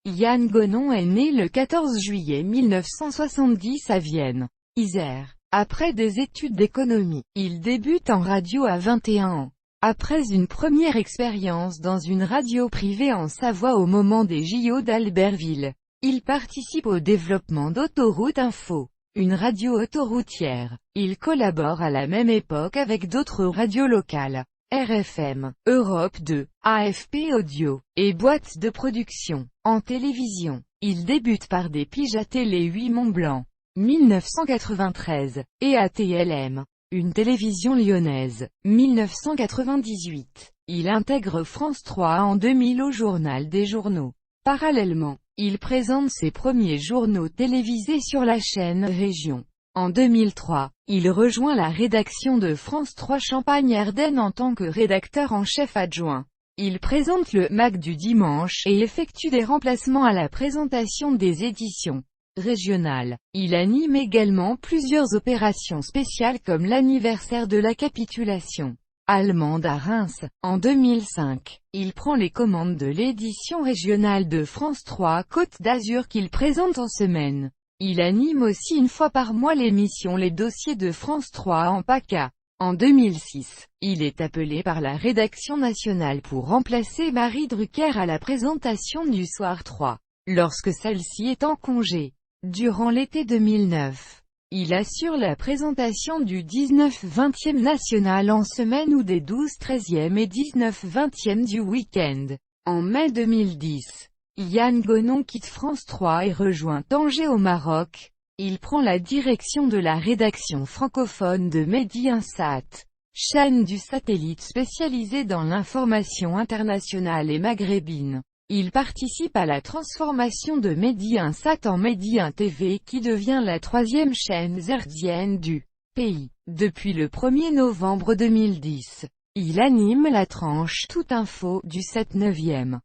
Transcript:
Yann Gonon est né le 14 juillet 1970 à Vienne, Isère. Après des études d'économie, il débute en radio à 21 ans. Après une première expérience dans une radio privée en Savoie au moment des JO d'Albertville, il participe au développement d'Autoroute Info, une radio autoroutière. Il collabore à la même époque avec d'autres radios locales, RFM, Europe 2, AFP Audio, et boîtes de production. En télévision, il débute par des piges à Télé 8 Mont-Blanc, 1993, et à TLM, une télévision lyonnaise, 1998. Il intègre France 3 en 2000 au Journal des journaux. Parallèlement, il présente ses premiers journaux télévisés sur la chaîne Région. En 2003, il rejoint la rédaction de France 3 Champagne-Ardenne en tant que rédacteur en chef adjoint. Il présente le MAC du dimanche et effectue des remplacements à la présentation des éditions régionales. Il anime également plusieurs opérations spéciales comme l'anniversaire de la capitulation allemande à Reims. En 2005, il prend les commandes de l'édition régionale de France 3 Côte d'Azur qu'il présente en semaine. Il anime aussi une fois par mois l'émission Les Dossiers de France 3 en PACA. En 2006, il est appelé par la rédaction nationale pour remplacer Marie Drucker à la présentation du Soir 3, lorsque celle-ci est en congé. Durant l'été 2009, il assure la présentation du 19-20e national en semaine ou des 12-13e et 19-20e du week-end. En mai 2010, Yann Gonon quitte France 3 et rejoint Tanger au Maroc. Il prend la direction de la rédaction francophone de Mehdi Insat, chaîne du satellite spécialisée dans l'information internationale et maghrébine. Il participe à la transformation de Mehdi Insat en Mehdi TV qui devient la troisième chaîne hertzienne du pays. Depuis le 1er novembre 2010, il anime la tranche Toute Info du 7/9e.